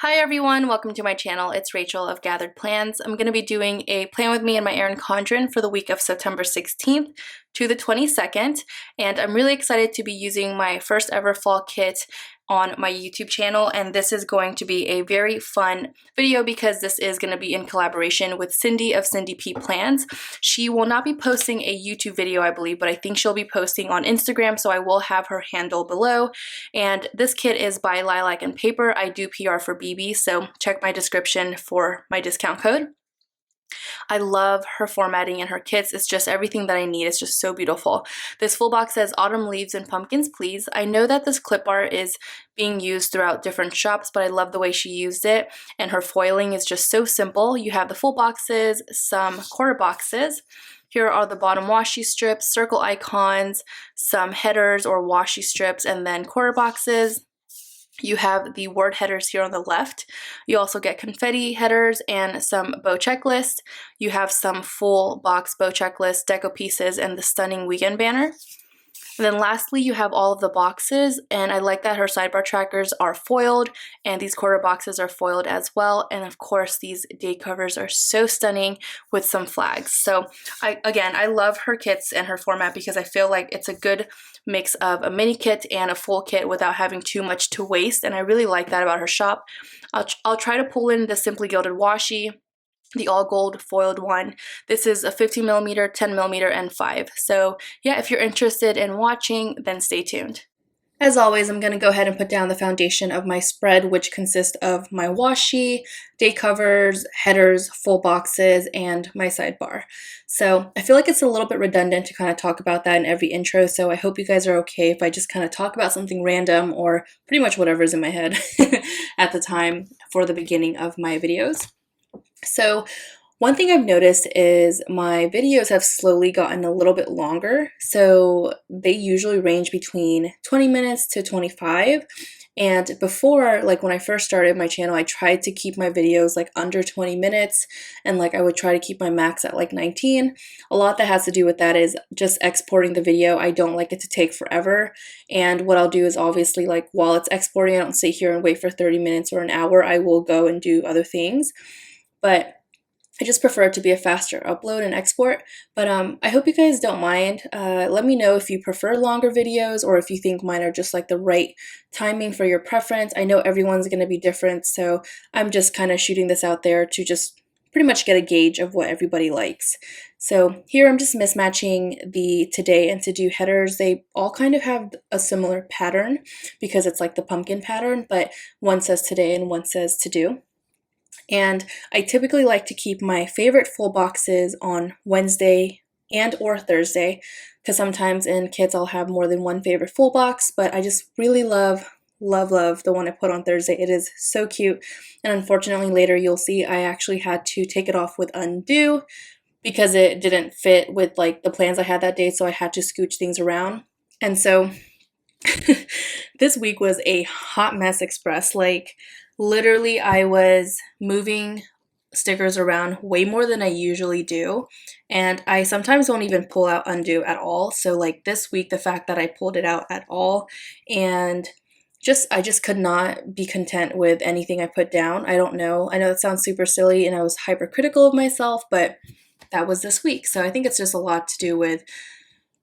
Hi everyone, welcome to my channel. It's Rachel of Gathered Plans. I'm going to be doing a plan with me and my erincondren for the week of September 16th to the 22nd, and I'm really excited to be using my first ever fall kit on my YouTube channel, and this is going to be a very fun video because this is going to be in collaboration with Cindy of Cindy P Plans. She will not be posting a YouTube video, I believe, but I think she'll be posting on Instagram, so I will have her handle below. And this kit is by Lilac Paper. I do PR for BB, so check my description for my discount code. I love her formatting and her kits. It's just everything that I need. It's just so beautiful. This full box says autumn leaves and pumpkins, please. I know that this clip art is being used throughout different shops, but I love the way she used it, and her foiling is just so simple. You have the full boxes, some quarter boxes. Here are the bottom washi strips, circle icons, some headers or washi strips, and then quarter boxes. You have the word headers here on the left. You also get confetti headers and some bow checklist. You have some full box bow checklist, deco pieces, and the stunning weekend banner. And then lastly, you have all of the boxes, and I like that her sidebar trackers are foiled, and these quarter boxes are foiled as well. And of course, these date covers are so stunning with some flags. So I love her kits and her format because I feel like it's a good mix of a mini kit and a full kit without having too much to waste, and I really like that about her shop. I'll try to pull in the Simply Gilded washi, the all gold foiled one. This is a 15mm, 10mm, and 5. So yeah, if you're interested in watching, then stay tuned. As always, I'm going to go ahead and put down the foundation of my spread, which consists of my washi, day covers, headers, full boxes, and my sidebar. So I feel like it's a little bit redundant to kind of talk about that in every intro, so I hope you guys are okay if I just kind of talk about something random or pretty much whatever's in my head at the time for the beginning of my videos. So one thing I've noticed is my videos have slowly gotten a little bit longer. So they usually range between 20 minutes to 25. And before, like when I first started my channel, I tried to keep my videos like under 20 minutes, and like I would try to keep my max at like 19. A lot that has to do with that is just exporting the video. I don't like it to take forever. And what I'll do is obviously like while it's exporting, I don't sit here and wait for 30 minutes or an hour. I will go and do other things. But I just prefer it to be a faster upload and export. But I hope you guys don't mind. Let me know if you prefer longer videos or if you think mine are just like the right timing for your preference. I know everyone's going to be different, so I'm just kind of shooting this out there to just pretty much get a gauge of what everybody likes. So here I'm just mismatching the today and to do headers. They all kind of have a similar pattern because it's like the pumpkin pattern, but one says today and one says to do. And I typically like to keep my favorite full boxes on Wednesday and or Thursday, because sometimes in kits I'll have more than one favorite full box, but I just really love the one I put on Thursday. It is so cute, and unfortunately later you'll see I actually had to take it off with undo because it didn't fit with like the plans I had that day, so I had to scooch things around. And so this week was a hot mess express. Like literally I was moving stickers around way more than I usually do, and I sometimes don't even pull out undo at all. So like this week, the fact that I pulled it out at all, and I just could not be content with anything I put down. I don't know. I know that sounds super silly and I was hypercritical of myself, but that was this week. So I think it's just a lot to do with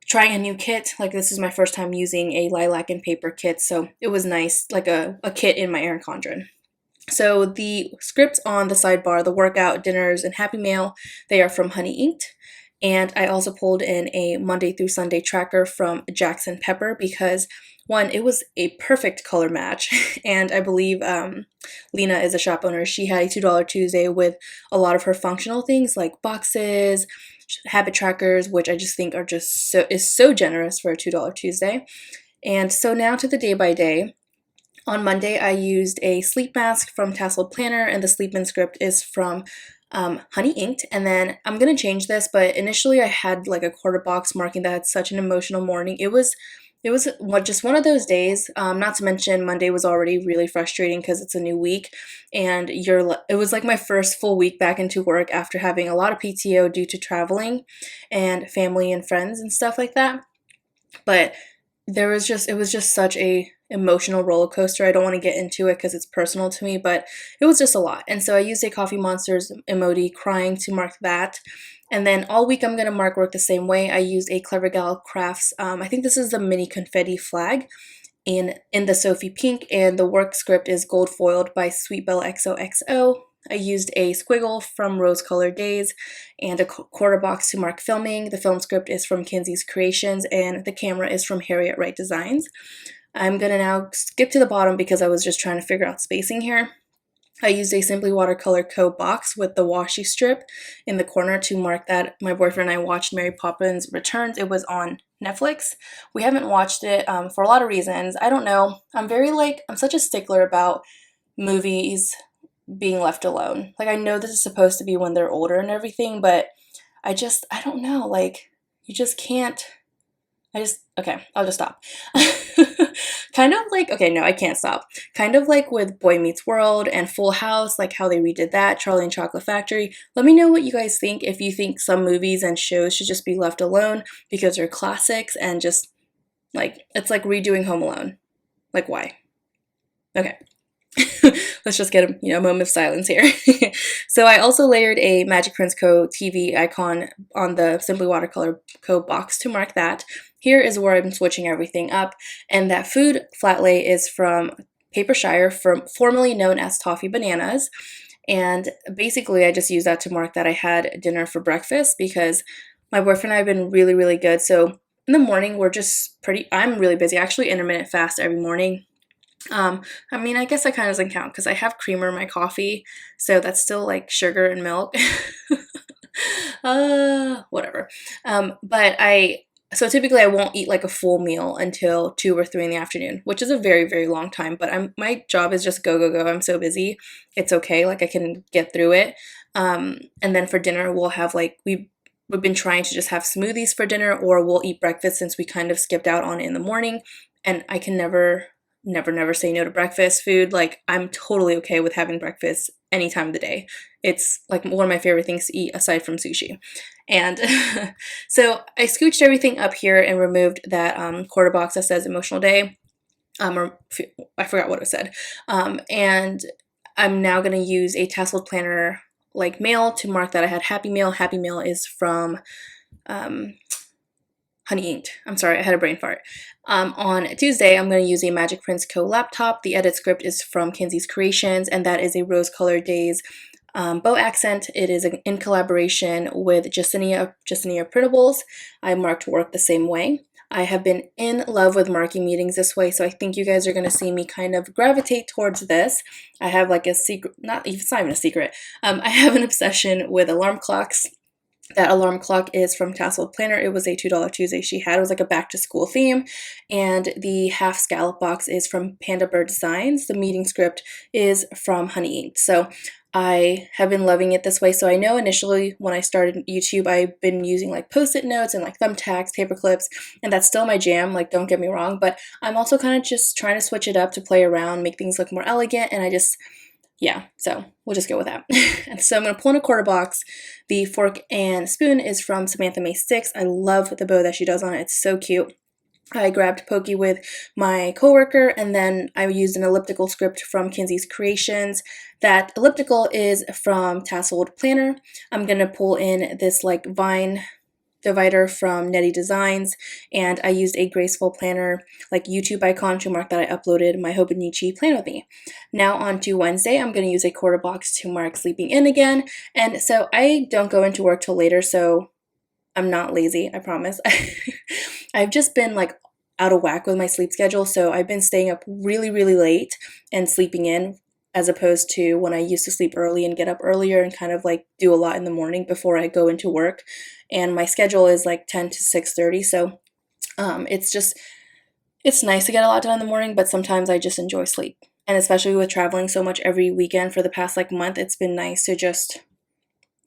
trying a new kit. Like this is my first time using a Lilac Paper kit, so it was nice, like a kit in my erincondren. So the scripts on the sidebar, the workout, dinners, and happy mail, they are from Honey Inked. And I also pulled in a Monday through Sunday tracker from Jackson Pepper because one, it was a perfect color match. And I believe Lena is a shop owner. She had a $2 Tuesday with a lot of her functional things like boxes, habit trackers, which I just think are just so generous for a $2 Tuesday. And so now to the day by day. On Monday, I used a sleep mask from Tasseled Planner, and the sleep-in script is from Honey Inked. And then I'm going to change this, but initially I had like a quarter box marking that had such an emotional morning. It was just one of those days, not to mention Monday was already really frustrating because it's a new week, and it was like my first full week back into work after having a lot of PTO due to traveling and family and friends and stuff like that. But it was just such a emotional roller coaster. I don't want to get into it because it's personal to me, but it was just a lot. And so I used a Coffee Monsters emoji crying to mark that. And then all week I'm going to mark work the same way. I used a Clever Gal Crafts, I think this is the mini confetti flag in the Sophie Pink, and the work script is gold foiled by Sweet Belle XOXO. I used a squiggle from Rose Colored Days and a quarter box to mark filming. The film script is from Kinsey's Creations, and the camera is from Harriet Wright Designs. I'm gonna now skip to the bottom because I was just trying to figure out spacing here. I used a Simply Watercolor Co. box with the washi strip in the corner to mark that my boyfriend and I watched Mary Poppins Returns. It was on Netflix. We haven't watched it for a lot of reasons. I don't know. I'm such a stickler about movies being left alone. Like, I know this is supposed to be when they're older and everything, but I don't know. Like, you just can't. Okay, I'll just stop. Kind of like, okay, no, I can't stop. Kind of like with Boy Meets World and Full House, like how they redid that, Charlie and Chocolate Factory. Let me know what you guys think, if you think some movies and shows should just be left alone because they're classics and just, like, it's like redoing Home Alone. Like, why? Okay. Let's just get a moment of silence here. So I also layered a Magic Prince Co. TV icon on the Simply Watercolor Co. box to mark that. Here is where I'm switching everything up, and that food flat lay is from Paper Shire, formerly known as Toffee Bananas. And basically I just use that to mark that I had dinner for breakfast because my boyfriend and I have been really, really good. So in the morning I'm really busy. I actually intermittent fast every morning. I mean, I guess that kind of doesn't count because I have creamer in my coffee, so that's still like sugar and milk. Whatever. So typically I won't eat like a full meal until 2 or 3 in the afternoon, which is a very, very long time, but my job is just go, go, go. I'm so busy. It's okay. Like, I can get through it. And then for dinner, we'll have we've been trying to just have smoothies for dinner, or we'll eat breakfast since we kind of skipped out on it in the morning. And I can never say no to breakfast food. Like, I'm totally okay with having breakfast any time of the day. It's like one of my favorite things to eat aside from sushi. And so I scooched everything up here and removed that quarter box that says emotional day. Or I forgot what it said. And I'm now going to use a tasseled planner like mail to mark that I had Happy Meal. Happy Meal is from Honey Inked. I'm sorry, I had a brain fart. On Tuesday, I'm going to use a Magic Prince Co. laptop. The edit script is from Kinsey's Creations, and that is a Rose Colored Days bow accent. It is in collaboration with Justinia Printables. I marked work the same way. I have been in love with marking meetings this way, so I think you guys are going to see me kind of gravitate towards this. I have like a secret, it's not even a secret. I have an obsession with alarm clocks. That alarm clock is from Tasseled Planner. It was a $2 Tuesday she had. It was like a back to school theme. And the half scallop box is from Panda Bird Designs. The meeting script is from Honey Inked. So I have been loving it this way. So I know initially when I started YouTube, I've been using like Post-it notes and like thumbtacks, paper clips, and that's still my jam. Like, don't get me wrong, but I'm also kind of just trying to switch it up to play around, make things look more elegant, and yeah, so we'll just go with that. And so I'm going to pull in a quarter box. The fork and spoon is from Samantha May Sticks. I love the bow that she does on it. It's so cute. I grabbed Pokey with my coworker, and then I used an elliptical script from Kinsey's Creations. That elliptical is from Tasseled Planner. I'm going to pull in this like vine divider from Nettie Designs, and I used a graceful planner like YouTube icon to mark that I uploaded my Hobonichi Plan With Me. Now on to Wednesday, I'm going to use a quarter box to mark sleeping in again, and so I don't go into work till later, so I'm not lazy, I promise. I've just been like out of whack with my sleep schedule, so I've been staying up really, really late and sleeping in, as opposed to when I used to sleep early and get up earlier and kind of like do a lot in the morning before I go into work. And my schedule is like 10 to 6:30, so it's nice to get a lot done in the morning, but sometimes I just enjoy sleep. And especially with traveling so much every weekend for the past like month, it's been nice to just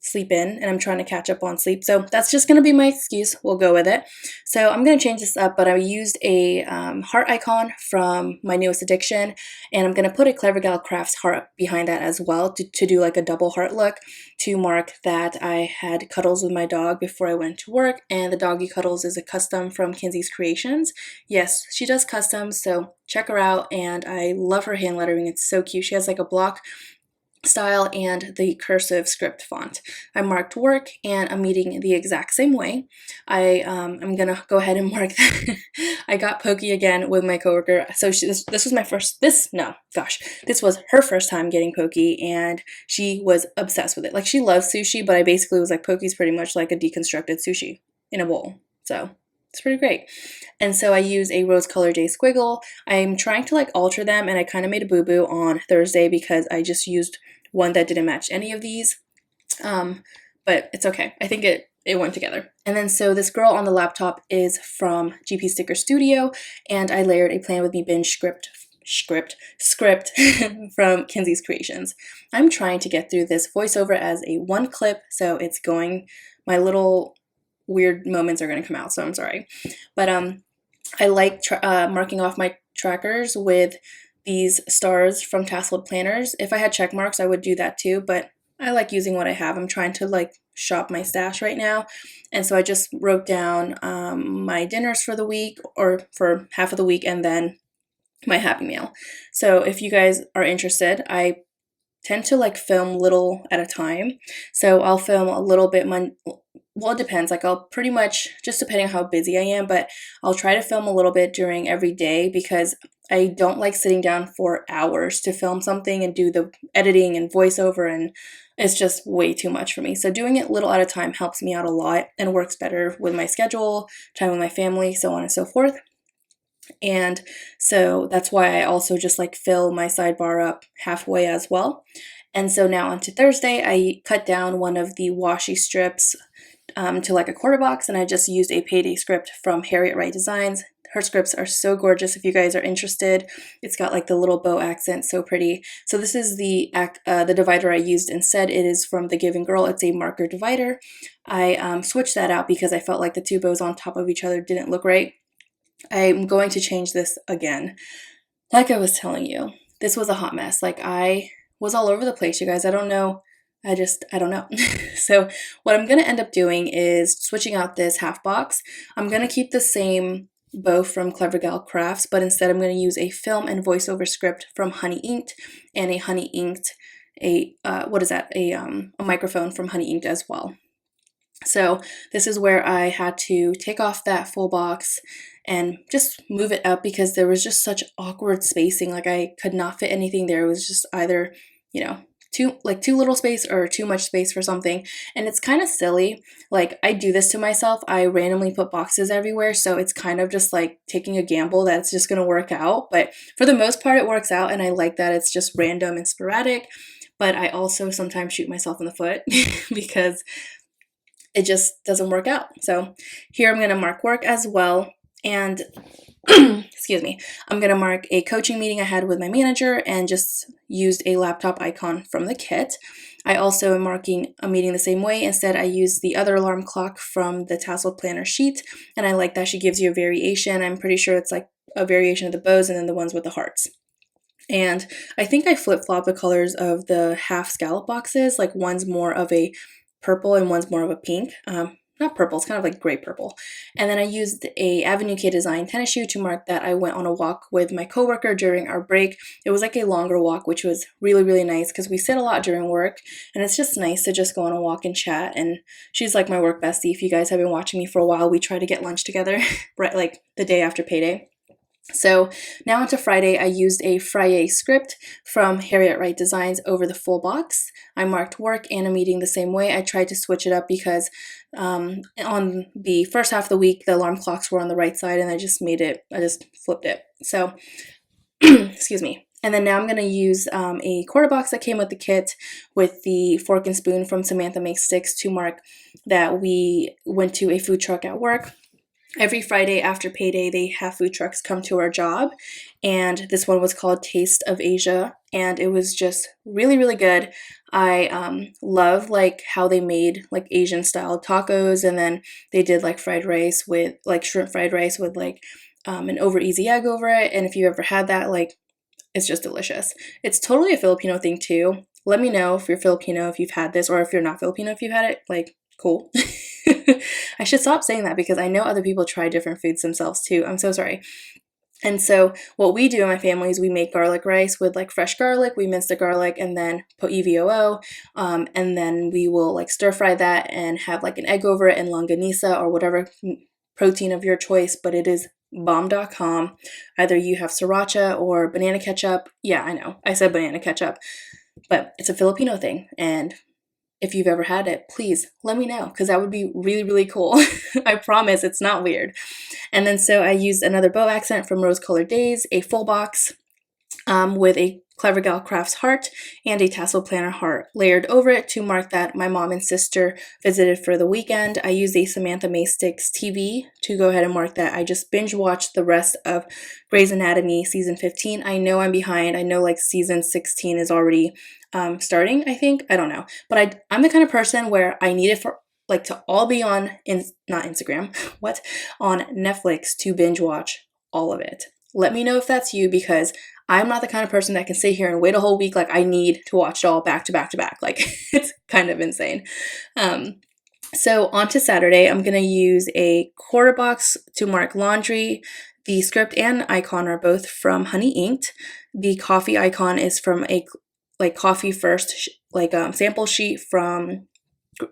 sleep in, and I'm trying to catch up on sleep. So that's just going to be my excuse. We'll go with it. So I'm going to change this up, but I used a heart icon from my newest addiction, and I'm going to put a Clever Gal Crafts heart behind that as well to do like a double heart look to mark that I had cuddles with my dog before I went to work. And the doggy cuddles is a custom from Kinsey's Creations. Yes, she does customs, so check her out. And I love her hand lettering. It's so cute. She has like a block style and the cursive script font. I marked work and a meeting the exact same way. I'm gonna go ahead and mark that. I got pokey again with my coworker. So this was my first, this was her first time getting pokey, and she was obsessed with it. Like, she loves sushi, but I basically was like, poke's pretty much like a deconstructed sushi in a bowl. So it's pretty great. And so I use a rose color day squiggle. I'm trying to like alter them, and I kind of made a boo-boo on Thursday because I just used one that didn't match any of these. But it's okay. I think it went together. And then so this girl on the laptop is from GP Sticker Studio, and I layered a Plan With Me binge script from Kinsey's Creations. I'm trying to get through this voiceover as a one clip, so it's going, my little weird moments are going to come out, so I'm sorry. But I like marking off my trackers with these stars from Tasseled Planners. If I had check marks, I would do that too, but I like using what I have. I'm trying to like shop my stash right now. And so I just wrote down my dinners for the week, or for half of the week, and then my Happy Meal. So if you guys are interested, I tend to like film little at a time. So I'll film a little bit, well, it depends. Like, I'll pretty much, just depending on how busy I am, but I'll try to film a little bit during every day, because I don't like sitting down for hours to film something and do the editing and voiceover, and it's just way too much for me. So doing it little at a time helps me out a lot and works better with my schedule, time with my family, so on and so forth. And so that's why I also just like fill my sidebar up halfway as well. And so now onto Thursday, I cut down one of the washi strips to like a quarter box, and I just used a payday script from Harriet Wright Designs. Her scripts are so gorgeous if you guys are interested. It's got like the little bow accent, so pretty. So this is the divider I used instead. It is from The Giving Girl. It's a marker divider. I switched that out because I felt like the two bows on top of each other didn't look right. I'm going to change this again. Like I was telling you, this was a hot mess. Like, I was all over the place, you guys. I don't know. I don't know. So what I'm going to end up doing is switching out this half box. I'm going to keep the same bow from Clever Gal Crafts, but instead I'm going to use a film and voiceover script from Honey Inked, and a Honey Inked, a microphone from Honey Inked as well. So this is where I had to take off that full box and just move it up, because there was just such awkward spacing. Like, I could not fit anything there. It was just either, too little space or too much space for something. And it's kind of silly. Like, I do this to myself. I randomly put boxes everywhere, so it's kind of just like taking a gamble that it's just going to work out. But for the most part, it works out, and I like that it's just random and sporadic. But I also sometimes shoot myself in the foot because it just doesn't work out. So here I'm going to mark work as well. And excuse me, I'm going to mark a coaching meeting I had with my manager, and just used a laptop icon from the kit. I also am marking a meeting the same way. Instead, I used the other alarm clock from the Tasseled Planner sheet, and I like that she gives you a variation. I'm pretty sure it's like a variation of the bows and then the ones with the hearts. And I think I flip-flop the colors of the half scallop boxes. Like, one's more of a purple and one's more of a pink. Not purple, it's kind of like gray purple. And then I used a Avenue K Design tennis shoe to mark that I went on a walk with my coworker during our break. It was like a longer walk, which was really, really nice, because we sit a lot during work, and it's just nice to just go on a walk and chat. And she's like my work bestie. If you guys have been watching me for a while, we try to get lunch together, right, like the day after payday. So now onto Friday, I used a Friday script from Harriet Wright Designs over the full box. I marked work and a meeting the same way. I tried to switch it up because on the first half of the week, the alarm clocks were on the right side, and I just flipped it. So, excuse me. And then now I'm going to use a quarter box that came with the kit with the fork and spoon from Samantha Makes Sticks to mark that we went to a food truck at work. every Friday after payday, they have food trucks come to our job, and this one was called Taste of Asia, and it was just really, really good. I love like how they made like Asian style tacos, and then they did like fried rice with like shrimp fried rice with like an over easy egg over it. And if you ever had that, like it's just delicious. It's totally a Filipino thing too. Let me know if you're Filipino, if you've had this, or if you're not Filipino, if you've had it. Like, cool. I should stop saying that because I know other people try different foods themselves too. I'm so sorry. And so what we do in my family is we make garlic rice with like fresh garlic. We mince the garlic and then put EVOO. And then we will like stir fry that and have like an egg over it and longanisa or whatever protein of your choice. But it is bomb.com. Either you have sriracha or banana ketchup. Yeah, I know. I said banana ketchup. But it's a Filipino thing. And if you've ever had it, please let me know because that would be really, really cool. I promise it's not weird. And then so I used another bow accent from Rose Colored Days, a full box with a Clever Gal Crafts heart and a tassel planner heart layered over it to mark that my mom and sister visited for the weekend. I used a Samantha May Sticks TV to go ahead and mark that. I just binge watched the rest of Grey's Anatomy season 15. I know I'm behind. I know like season 16 is already starting, I think. I don't know. But I'm the kind of person where I need it for like to all be on, not Instagram, on Netflix to binge watch all of it. Let me know if that's you because I'm not the kind of person that can sit here and wait a whole week. Like I need to watch it all back to back to back. Like it's kind of insane. So on to Saturday, I'm going to use a quarter box to mark laundry. The script and icon are both from Honey Inked. The coffee icon is from a like coffee first sample sheet from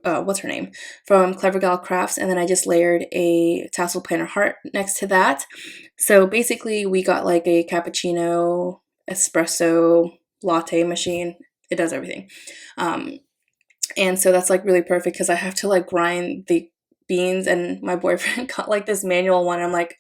what's her name from Clever Gal Crafts, and then I just layered a tassel planner heart next to that. So basically we got like a cappuccino espresso latte machine. It does everything. And so that's like really perfect because I have to like grind the beans, and my boyfriend got like this manual one. I'm like,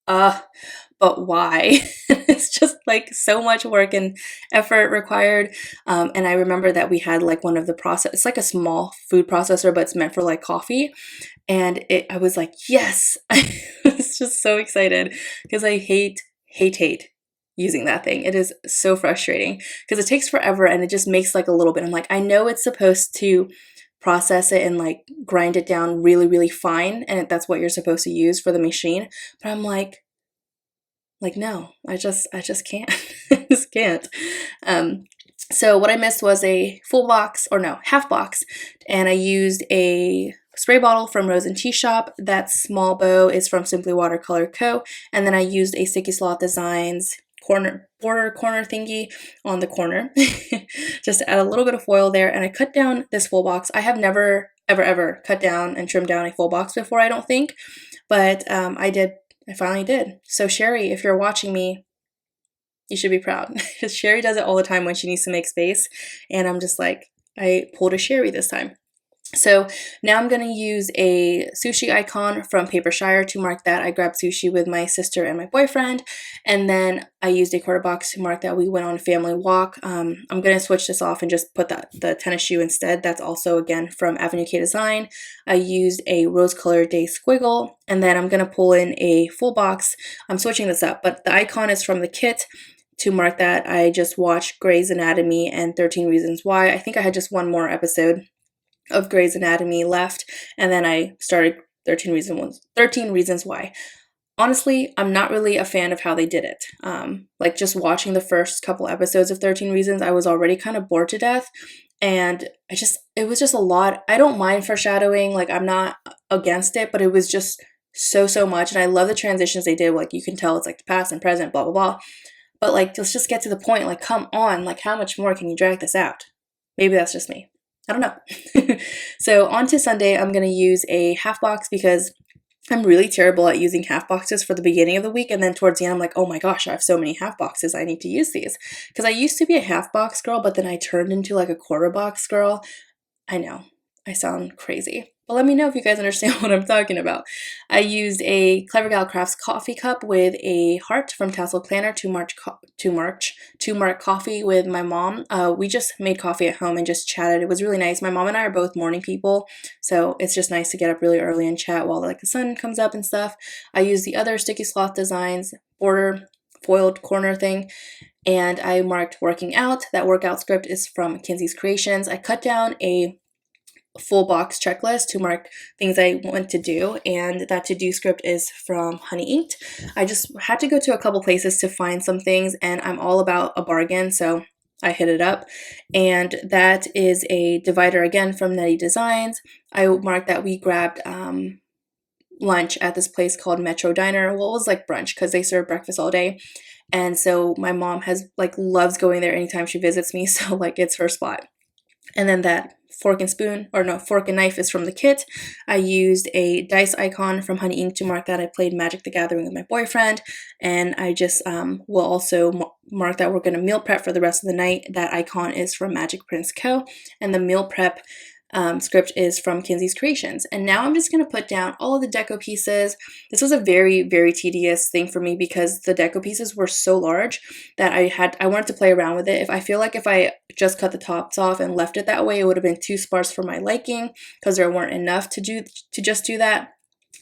but why? It's just like so much work and effort required. And I remember that we had like one of the it's like a small food processor, but it's meant for like coffee. And I was like, yes, I was just so excited because I hate using that thing. It is so frustrating because it takes forever and it just makes like a little bit. I'm like, I know it's supposed to process it and like grind it down really, really fine. And that's what you're supposed to use for the machine. But I'm like, no, I just can't. I just can't. So what I missed was a half box, and I used a spray bottle from Rose and Tea Shop. That small bow is from Simply Watercolor Co. And then I used a Sticky Sloth Designs border corner thingy on the corner just to add a little bit of foil there. And I cut down this full box. I have never, ever cut down and trimmed down a full box before, I don't think. But I finally did. So Sherry, if you're watching me, you should be proud. Sherry does it all the time when she needs to make space. And I'm just like, I pulled a Sherry this time. So now I'm going to use a sushi icon from Paper Shire to mark that I grabbed sushi with my sister and my boyfriend. And then I used a quarter box to mark that we went on a family walk. I'm going to switch this off and just put the tennis shoe instead. That's also, again, from Avenue K Design. I used a Rose Colored Day squiggle. And then I'm going to pull in a full box. I'm switching this up, but the icon is from the kit. To mark that, I just watched Grey's Anatomy and 13 Reasons Why. I think I had just one more episode of Grey's Anatomy left, and then I started 13 Reasons Why. Honestly, I'm not really a fan of how they did it. Like just watching the first couple episodes of 13 Reasons, I was already kind of bored to death, and it was just a lot. I don't mind foreshadowing, like I'm not against it, but it was just so much, and I love the transitions they did. Like you can tell it's like the past and present, blah blah blah. But like, let's just get to the point. Like, come on, like how much more can you drag this out? Maybe that's just me. I don't know. So on to Sunday, I'm going to use a half box because I'm really terrible at using half boxes for the beginning of the week. And then towards the end, I'm like, oh my gosh, I have so many half boxes. I need to use these. Because I used to be a half box girl, but then I turned into like a quarter box girl. I know, I sound crazy. let me know if you guys understand what I'm talking about. I used a Clever Gal Crafts coffee cup with a heart from Tassel Planner to mark coffee with my mom. We just made coffee at home and just chatted. It was really nice. My mom and I are both morning people, so it's just nice to get up really early and chat while like the sun comes up and stuff. I used the other Sticky Sloth Designs border foiled corner thing, and I marked working out. That workout script is from Kinsey's Creations. I cut down a full box checklist to mark things I want to do, and that to-do script is from Honey Inked. I just had to go to a couple places to find some things, and I'm all about a bargain, so I hit it up. And that is a divider again from Netty Designs. I marked that we grabbed lunch at this place called Metro Diner. Well, it was like brunch because they serve breakfast all day. And so my mom loves going there anytime she visits me, so like it's her spot. And then that fork and knife is from the kit. I used a dice icon from Honey Ink to mark that I played Magic the Gathering with my boyfriend. And I just will also mark that we're going to meal prep for the rest of the night. That icon is from Magic Prince Co. And the meal prep script is from Kinsey's Creations. And now I'm just going to put down all of the deco pieces. This was a very, very tedious thing for me because the deco pieces were so large that I wanted to play around with it. I feel like if I just cut the tops off and left it that way, it would have been too sparse for my liking because there weren't enough to just do that.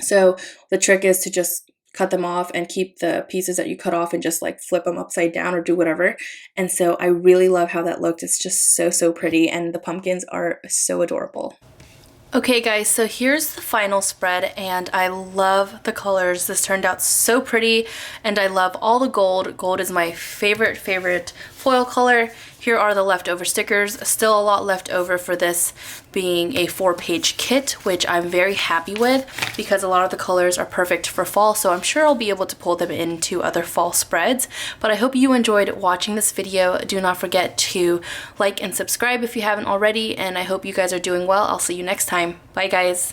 So the trick is to just cut them off and keep the pieces that you cut off and just like flip them upside down or do whatever. And so I really love how that looked. It's just so pretty, and the pumpkins are so adorable. Okay guys, so here's the final spread, and I love the colors. This turned out so pretty, and I love all the gold. Gold is my favorite foil color. Here are the leftover stickers. Still a lot left over for this being a 4-page kit, which I'm very happy with because a lot of the colors are perfect for fall, so I'm sure I'll be able to pull them into other fall spreads. But I hope you enjoyed watching this video. Do not forget to like and subscribe if you haven't already, and I hope you guys are doing well. I'll see you next time. Bye guys.